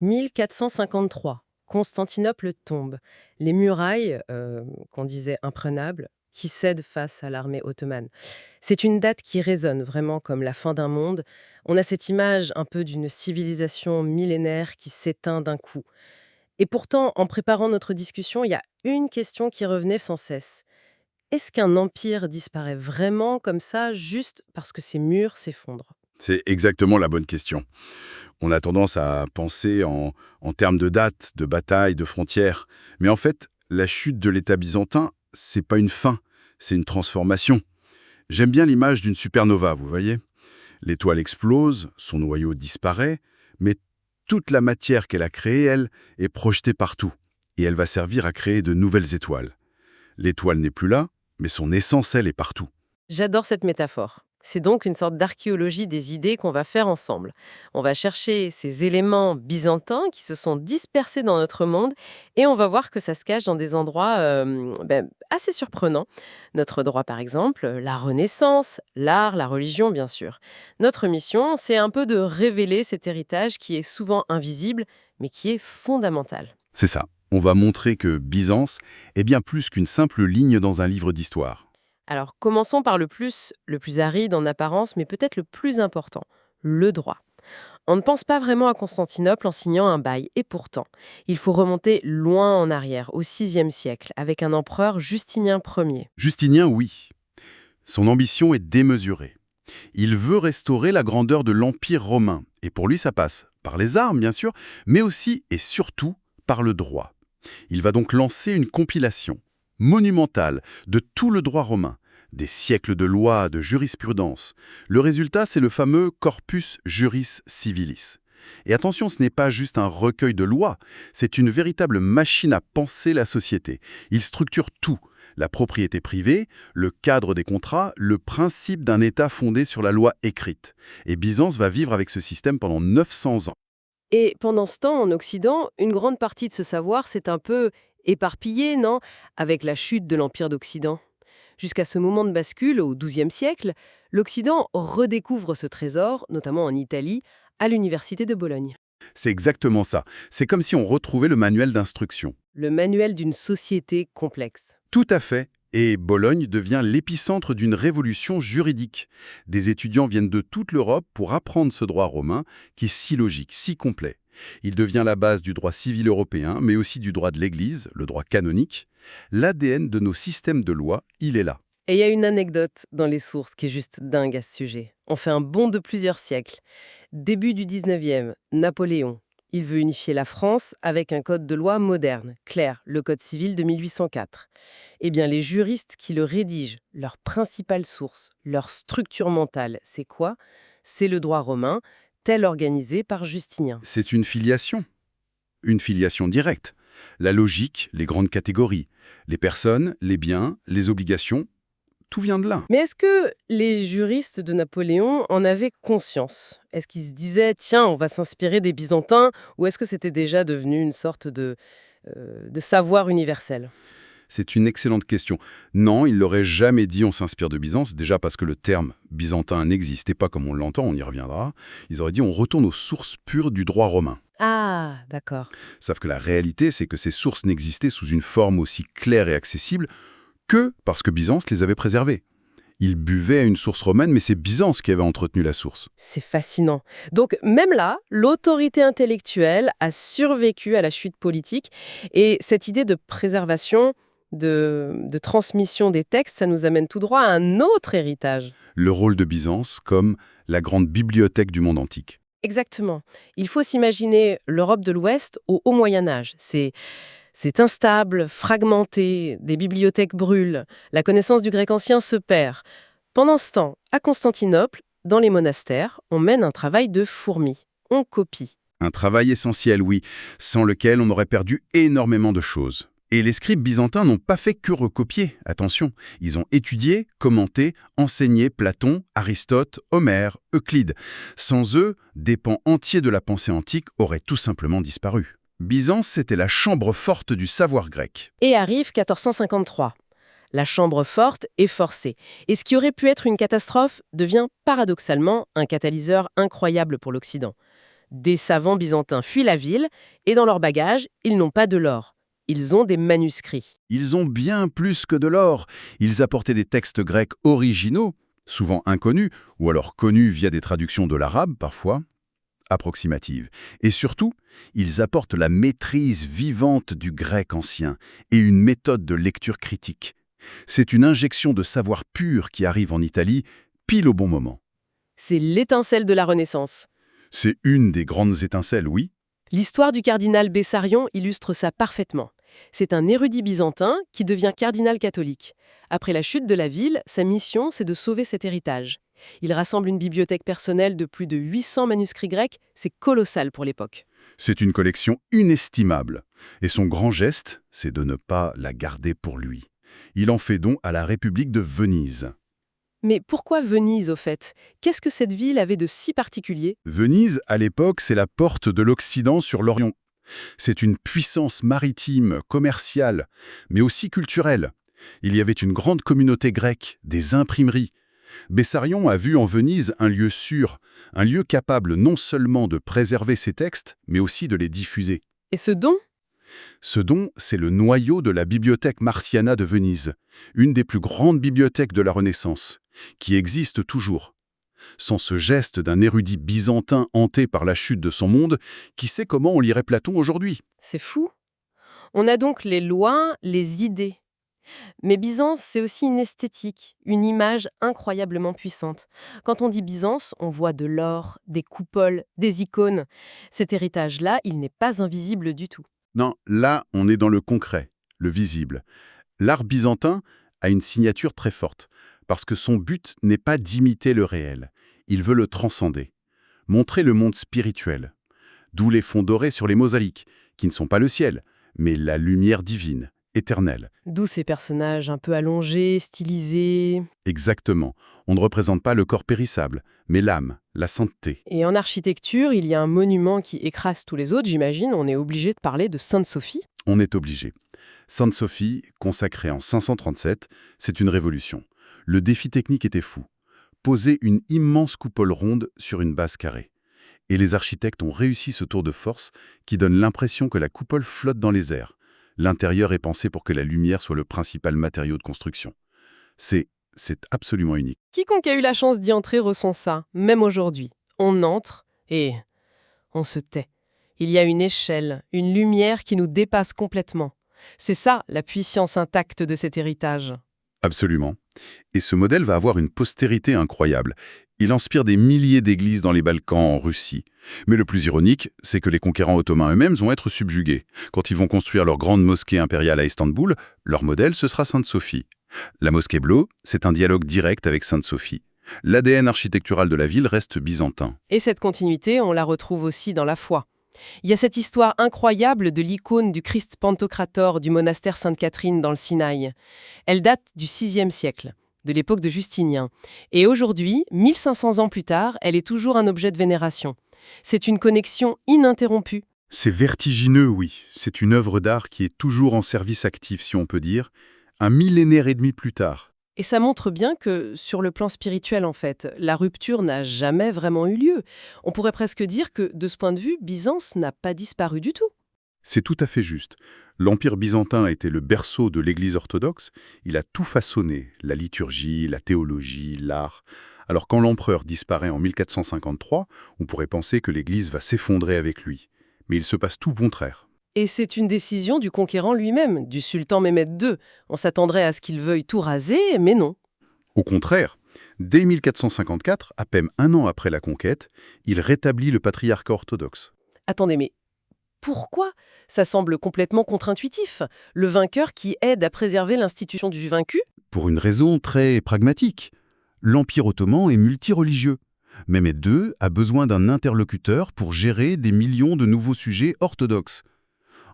1453, Constantinople tombe. Les murailles, qu'on disait imprenables, qui cèdent face à l'armée ottomane. C'est une date qui résonne vraiment comme la fin d'un monde. On a cette image un peu d'une civilisation millénaire qui s'éteint d'un coup. Et pourtant, en préparant notre discussion, il y a une question qui revenait sans cesse. Est-ce qu'un empire disparaît vraiment comme ça, juste parce que ses murs s'effondrent? C'est exactement la bonne question. On a tendance à penser en termes de dates, de batailles, de frontières. Mais en fait, la chute de l'État byzantin, c'est pas une fin, c'est une transformation. J'aime bien l'image d'une supernova, vous voyez. L'étoile explose, son noyau disparaît, mais toute la matière qu'elle a créée, elle, est projetée partout. Et elle va servir à créer de nouvelles étoiles. L'étoile n'est plus là, mais son essence, elle, est partout. J'adore cette métaphore. C'est donc une sorte d'archéologie des idées qu'on va faire ensemble. On va chercher ces éléments byzantins qui se sont dispersés dans notre monde et on va voir que ça se cache dans des endroits assez surprenants. Notre droit, par exemple, la Renaissance, l'art, la religion, bien sûr. Notre mission, c'est un peu de révéler cet héritage qui est souvent invisible, mais qui est fondamental. C'est ça. On va montrer que Byzance est bien plus qu'une simple ligne dans un livre d'histoire. Alors, commençons par le plus aride en apparence, mais peut-être le plus important, le droit. On ne pense pas vraiment à Constantinople en signant un bail, et pourtant, il faut remonter loin en arrière, au VIe siècle, avec un empereur Justinien Ier. Justinien, oui. Son ambition est démesurée. Il veut restaurer la grandeur de l'Empire romain. Et pour lui, ça passe par les armes, bien sûr, mais aussi et surtout par le droit. Il va donc lancer une compilation monumentale de tout le droit romain, des siècles de lois, de jurisprudence. Le résultat, c'est le fameux Corpus Juris Civilis. Et attention, ce n'est pas juste un recueil de lois, c'est une véritable machine à penser la société. Il structure tout, la propriété privée, le cadre des contrats, le principe d'un État fondé sur la loi écrite. Et Byzance va vivre avec ce système pendant 900 ans. Et pendant ce temps, en Occident, une grande partie de ce savoir s'est un peu éparpillée, non? Avec la chute de l'Empire d'Occident. Jusqu'à ce moment de bascule, au XIIe siècle, l'Occident redécouvre ce trésor, notamment en Italie, à l'Université de Bologne. C'est exactement ça. C'est comme si on retrouvait le manuel d'instruction. Le manuel d'une société complexe. Tout à fait. Et Bologne devient l'épicentre d'une révolution juridique. Des étudiants viennent de toute l'Europe pour apprendre ce droit romain qui est si logique, si complet. Il devient la base du droit civil européen, mais aussi du droit de l'Église, le droit canonique. L'ADN de nos systèmes de loi, il est là. Et il y a une anecdote dans les sources qui est juste dingue à ce sujet. On fait un bond de plusieurs siècles. Début du 19e, Napoléon. Il veut unifier la France avec un code de loi moderne, clair, le Code civil de 1804. Eh bien, les juristes qui le rédigent, leur principale source, leur structure mentale, c'est quoi? C'est le droit romain, tel organisé par Justinien. C'est une filiation directe. La logique, les grandes catégories, les personnes, les biens, les obligations, tout vient de là. Mais est-ce que les juristes de Napoléon en avaient conscience? Est-ce qu'ils se disaient, tiens, on va s'inspirer des Byzantins, ou est-ce que c'était déjà devenu une sorte de savoir universel? C'est une excellente question. Non, il l'aurait jamais dit on s'inspire de Byzance, déjà parce que le terme byzantin n'existait pas comme on l'entend, on y reviendra. Ils auraient dit on retourne aux sources pures du droit romain. Ah, d'accord. Sauf que la réalité, c'est que ces sources n'existaient sous une forme aussi claire et accessible que parce que Byzance les avait préservées. Ils buvaient à une source romaine, mais c'est Byzance qui avait entretenu la source. C'est fascinant. Donc, même là, l'autorité intellectuelle a survécu à la chute politique. Et cette idée de préservation, de transmission des textes, ça nous amène tout droit à un autre héritage. Le rôle de Byzance comme la grande bibliothèque du monde antique. Exactement. Il faut s'imaginer l'Europe de l'Ouest au Haut Moyen Âge. C'est instable, fragmenté, des bibliothèques brûlent, la connaissance du grec ancien se perd. Pendant ce temps, à Constantinople, dans les monastères, on mène un travail de fourmi. On copie. Un travail essentiel, oui, sans lequel on aurait perdu énormément de choses. Et les scribes byzantins n'ont pas fait que recopier, attention. Ils ont étudié, commenté, enseigné Platon, Aristote, Homère, Euclide. Sans eux, des pans entiers de la pensée antique auraient tout simplement disparu. Byzance, c'était la chambre forte du savoir grec. Et arrive 1453. La chambre forte est forcée. Et ce qui aurait pu être une catastrophe devient paradoxalement un catalyseur incroyable pour l'Occident. Des savants byzantins fuient la ville, et dans leur bagage, ils n'ont pas de l'or. Ils ont des manuscrits. Ils ont bien plus que de l'or. Ils apportaient des textes grecs originaux, souvent inconnus, ou alors connus via des traductions de l'arabe, parfois approximatives. Et surtout, ils apportent la maîtrise vivante du grec ancien et une méthode de lecture critique. C'est une injection de savoir pur qui arrive en Italie, pile au bon moment. C'est l'étincelle de la Renaissance. C'est une des grandes étincelles, oui. L'histoire du cardinal Bessarion illustre ça parfaitement. C'est un érudit byzantin qui devient cardinal catholique. Après la chute de la ville, sa mission, c'est de sauver cet héritage. Il rassemble une bibliothèque personnelle de plus de 800 manuscrits grecs, c'est colossal pour l'époque. C'est une collection inestimable. Et son grand geste, c'est de ne pas la garder pour lui. Il en fait don à la République de Venise. Mais pourquoi Venise, au fait? Qu'est-ce que cette ville avait de si particulier? Venise, à l'époque, c'est la porte de l'Occident sur l'Orient. C'est une puissance maritime, commerciale, mais aussi culturelle. Il y avait une grande communauté grecque, des imprimeries. Bessarion a vu en Venise un lieu sûr, un lieu capable non seulement de préserver ses textes, mais aussi de les diffuser. Et ce don? Ce don, c'est le noyau de la Bibliothèque Marciana de Venise, une des plus grandes bibliothèques de la Renaissance, qui existe toujours. Sans ce geste d'un érudit byzantin hanté par la chute de son monde, qui sait comment on lirait Platon aujourd'hui? C'est fou. On a donc les lois, les idées. Mais Byzance, c'est aussi une esthétique, une image incroyablement puissante. Quand on dit Byzance, on voit de l'or, des coupoles, des icônes. Cet héritage-là, il n'est pas invisible du tout. Non, là, on est dans le concret, le visible. L'art byzantin a une signature très forte, parce que son but n'est pas d'imiter le réel. Il veut le transcender, montrer le monde spirituel. D'où les fonds dorés sur les mosaïques, qui ne sont pas le ciel, mais la lumière divine, éternelle. D'où ces personnages un peu allongés, stylisés. Exactement. On ne représente pas le corps périssable, mais l'âme, la sainteté. Et en architecture, il y a un monument qui écrase tous les autres, j'imagine. On est obligé de parler de Sainte-Sophie. On est obligé. Sainte-Sophie, consacrée en 537, c'est une révolution. Le défi technique était fou. Poser une immense coupole ronde sur une base carrée. Et les architectes ont réussi ce tour de force qui donne l'impression que la coupole flotte dans les airs. L'intérieur est pensé pour que la lumière soit le principal matériau de construction. C'est absolument unique. Quiconque a eu la chance d'y entrer ressent ça, même aujourd'hui. On entre et on se tait. Il y a une échelle, une lumière qui nous dépasse complètement. C'est ça, la puissance intacte de cet héritage. Absolument. Et ce modèle va avoir une postérité incroyable. Il inspire des milliers d'églises dans les Balkans, en Russie. Mais le plus ironique, c'est que les conquérants ottomans eux-mêmes vont être subjugués. Quand ils vont construire leur grande mosquée impériale à Istanbul, leur modèle, ce sera Sainte-Sophie. La mosquée bleue, c'est un dialogue direct avec Sainte-Sophie. L'ADN architectural de la ville reste byzantin. Et cette continuité, on la retrouve aussi dans la foi. Il y a cette histoire incroyable de l'icône du Christ Pantocrator du monastère Sainte-Catherine dans le Sinaï. Elle date du VIe siècle, de l'époque de Justinien. Et aujourd'hui, 1500 ans plus tard, elle est toujours un objet de vénération. C'est une connexion ininterrompue. C'est vertigineux, oui. C'est une œuvre d'art qui est toujours en service actif, si on peut dire, un millénaire et demi plus tard. Et ça montre bien que, sur le plan spirituel en fait, la rupture n'a jamais vraiment eu lieu. On pourrait presque dire que, de ce point de vue, Byzance n'a pas disparu du tout. C'est tout à fait juste. L'Empire byzantin était le berceau de l'Église orthodoxe. Il a tout façonné, la liturgie, la théologie, l'art. Alors quand l'empereur disparaît en 1453, on pourrait penser que l'Église va s'effondrer avec lui. Mais il se passe tout le contraire. Et c'est une décision du conquérant lui-même, du sultan Mehmed II. On s'attendrait à ce qu'il veuille tout raser, mais non. Au contraire, dès 1454, à peine un an après la conquête, il rétablit le patriarcat orthodoxe. Attendez, mais pourquoi? Ça semble complètement contre-intuitif. Le vainqueur qui aide à préserver l'institution du vaincu? Pour une raison très pragmatique. L'Empire ottoman est multireligieux. Mehmed II a besoin d'un interlocuteur pour gérer des millions de nouveaux sujets orthodoxes.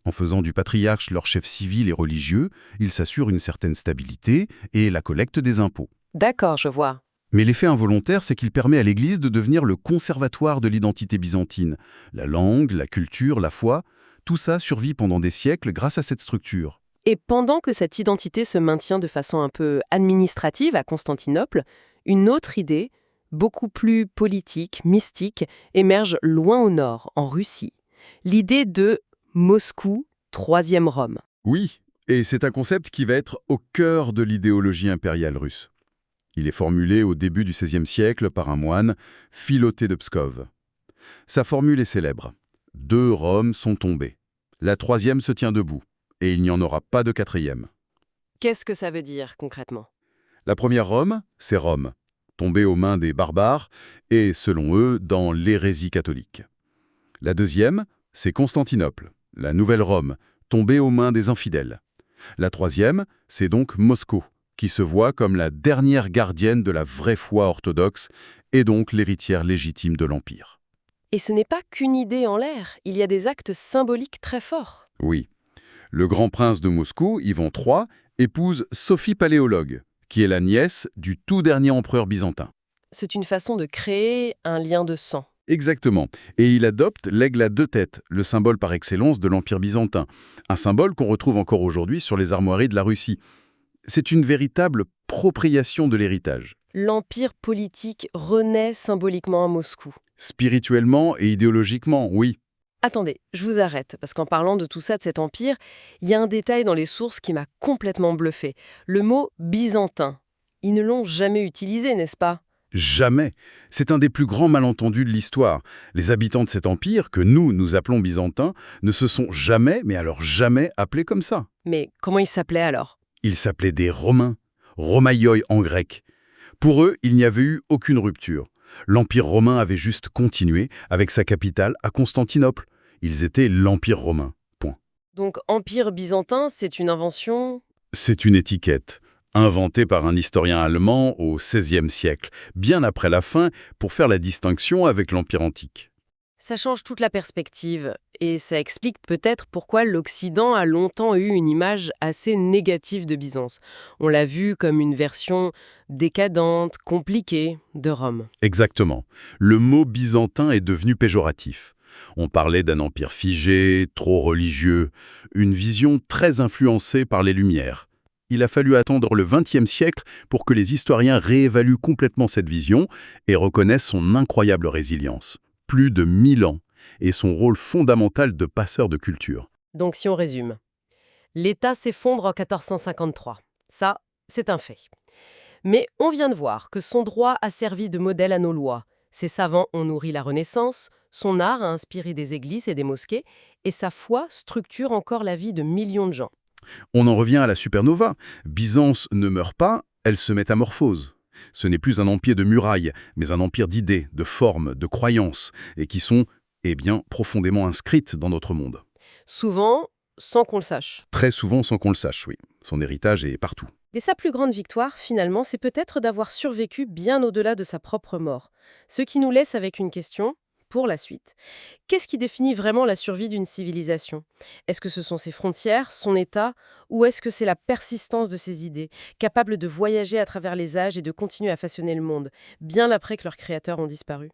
En faisant du patriarche leur chef civil et religieux, il s'assure une certaine stabilité et la collecte des impôts. D'accord, je vois. Mais l'effet involontaire, c'est qu'il permet à l'Église de devenir le conservatoire de l'identité byzantine. La langue, la culture, la foi, tout ça survit pendant des siècles grâce à cette structure. Et pendant que cette identité se maintient de façon un peu administrative à Constantinople, une autre idée, beaucoup plus politique, mystique, émerge loin au nord, en Russie. L'idée de Moscou, troisième Rome. Oui, et c'est un concept qui va être au cœur de l'idéologie impériale russe. Il est formulé au début du XVIe siècle par un moine, Philoté de Pskov. Sa formule est célèbre. 2 Roms sont tombés. La troisième se tient debout, et il n'y en aura pas de quatrième. Qu'est-ce que ça veut dire concrètement? La première Rome, c'est Rome, tombée aux mains des barbares et, selon eux, dans l'hérésie catholique. La deuxième, c'est Constantinople, la nouvelle Rome, tombée aux mains des infidèles. La troisième, c'est donc Moscou, qui se voit comme la dernière gardienne de la vraie foi orthodoxe et donc l'héritière légitime de l'Empire. Et ce n'est pas qu'une idée en l'air, il y a des actes symboliques très forts. Oui, le grand prince de Moscou, Ivan III, épouse Sophie Paléologue, qui est la nièce du tout dernier empereur byzantin. C'est une façon de créer un lien de sang. Exactement. Et il adopte l'aigle à 2 têtes, le symbole par excellence de l'Empire byzantin. Un symbole qu'on retrouve encore aujourd'hui sur les armoiries de la Russie. C'est une véritable propriation de l'héritage. L'empire politique renaît symboliquement à Moscou. Spirituellement et idéologiquement, oui. Attendez, je vous arrête, parce qu'en parlant de tout ça, de cet empire, il y a un détail dans les sources qui m'a complètement bluffé. Le mot byzantin. Ils ne l'ont jamais utilisé, n'est-ce pas? Jamais. C'est un des plus grands malentendus de l'histoire. Les habitants de cet empire, que nous appelons byzantins, ne se sont jamais, mais alors jamais, appelés comme ça. Mais comment ils s'appelaient alors? Ils s'appelaient des Romains, Romaioi en grec. Pour eux, il n'y avait eu aucune rupture. L'Empire romain avait juste continué, avec sa capitale à Constantinople. Ils étaient l'Empire romain. Point. Donc empire byzantin, c'est une invention? C'est une étiquette, inventée par un historien allemand au XVIe siècle, bien après la fin, pour faire la distinction avec l'Empire antique. Ça change toute la perspective, et ça explique peut-être pourquoi l'Occident a longtemps eu une image assez négative de Byzance. On l'a vu comme une version décadente, compliquée de Rome. Exactement. Le mot byzantin est devenu péjoratif. On parlait d'un empire figé, trop religieux, une vision très influencée par les Lumières. Il a fallu attendre le XXe siècle pour que les historiens réévaluent complètement cette vision et reconnaissent son incroyable résilience. Plus de 1000 ans, et son rôle fondamental de passeur de culture. Donc si on résume, l'État s'effondre en 1453. Ça, c'est un fait. Mais on vient de voir que son droit a servi de modèle à nos lois. Ses savants ont nourri la Renaissance, son art a inspiré des églises et des mosquées, et sa foi structure encore la vie de millions de gens. On en revient à la supernova. Byzance ne meurt pas, elle se métamorphose. Ce n'est plus un empire de murailles, mais un empire d'idées, de formes, de croyances, et qui sont, profondément inscrites dans notre monde. Souvent, sans qu'on le sache. Très souvent sans qu'on le sache, oui. Son héritage est partout. Et sa plus grande victoire, finalement, c'est peut-être d'avoir survécu bien au-delà de sa propre mort. Ce qui nous laisse avec une question pour la suite. Qu'est-ce qui définit vraiment la survie d'une civilisation? Est-ce que ce sont ses frontières, son état, ou est-ce que c'est la persistance de ses idées, capables de voyager à travers les âges et de continuer à façonner le monde, bien après que leurs créateurs ont disparu?